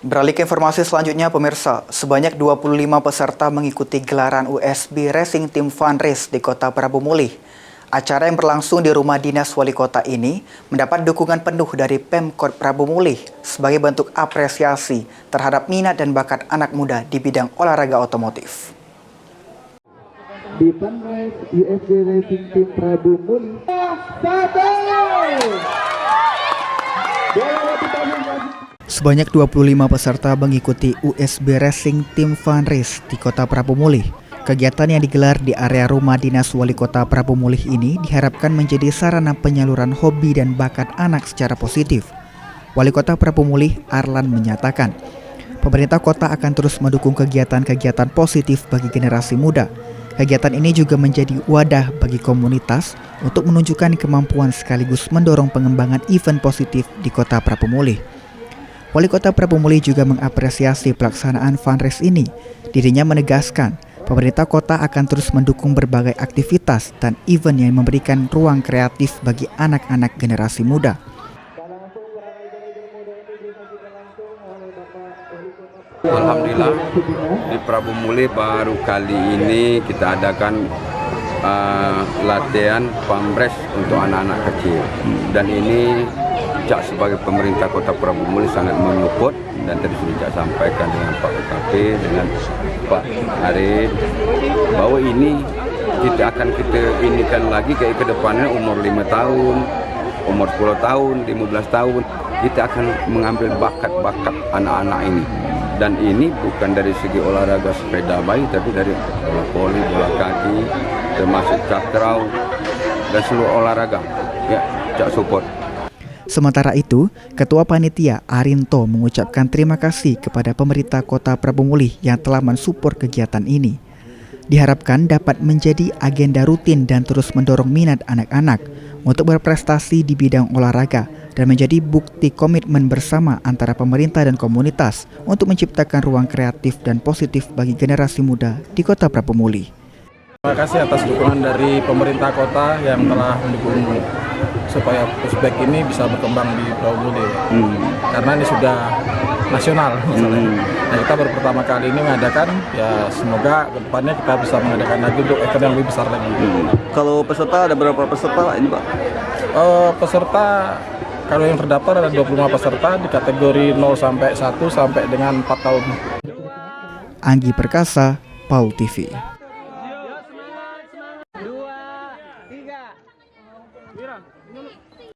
Beralih ke informasi selanjutnya, pemirsa, sebanyak 25 peserta mengikuti gelaran USB Racing Team Fun Race di Kota Prabu Mulih. Acara yang berlangsung di Rumah Dinas Wali Kota ini mendapat dukungan penuh dari Pemkot Prabu Mulih sebagai bentuk apresiasi terhadap minat dan bakat anak muda di bidang olahraga otomotif. Di Fun Race USB Racing Team Prabu Mulih. Sebanyak 25 peserta mengikuti USB Racing Team Fun Race di Kota Prabu Mulih. Kegiatan yang digelar di area Rumah Dinas Wali Kota Prabu Mulih ini diharapkan menjadi sarana penyaluran hobi dan bakat anak secara positif. Wali Kota Prabu Mulih, Arlan, menyatakan, pemerintah kota akan terus mendukung kegiatan-kegiatan positif bagi generasi muda. Kegiatan ini juga menjadi wadah bagi komunitas untuk menunjukkan kemampuan sekaligus mendorong pengembangan event positif di Kota Prabu Mulih. Wali Kota Prabu Mulih juga mengapresiasi pelaksanaan Fun Race ini. Dirinya menegaskan, pemerintah kota akan terus mendukung berbagai aktivitas dan event yang memberikan ruang kreatif bagi anak-anak generasi muda. Alhamdulillah, di Prabu Mulih baru kali ini kita adakan latihan Fun Race untuk anak-anak kecil. Dan ini sebagai pemerintah Kota Prabu Mulih sangat menyupport, dan tadi sudah sampaikan dengan Pak UKP, dengan Pak Arif, bahwa ini kita inikan lagi ke depannya umur 5 tahun, umur 10 tahun, 15 tahun, kita akan mengambil bakat-bakat anak-anak ini. Dan ini bukan dari segi olahraga sepeda bayi, tapi dari bola voli, bola kaki, termasuk cakrau, dan seluruh olahraga. Ya, Cak support. Sementara itu, Ketua Panitia Arinto mengucapkan terima kasih kepada pemerintah Kota Prabu Mulih yang telah mensupport kegiatan ini. Diharapkan dapat menjadi agenda rutin dan terus mendorong minat anak-anak untuk berprestasi di bidang olahraga dan menjadi bukti komitmen bersama antara pemerintah dan komunitas untuk menciptakan ruang kreatif dan positif bagi generasi muda di Kota Prabu Mulih. Terima kasih atas dukungan dari pemerintah kota yang telah mendukung supaya pushback ini bisa berkembang di Prabu Mulih. Karena ini sudah nasional misalnya. Nah, kita baru pertama kali ini mengadakan, ya semoga kedepannya kita bisa mengadakan lagi untuk event yang lebih besar lagi. Kalau peserta ada berapa peserta ini Pak? Peserta kalau yang terdaftar ada 25 peserta di kategori 0 sampai 1 sampai dengan 4 tahun. Anggi Perkasa, PAU TV.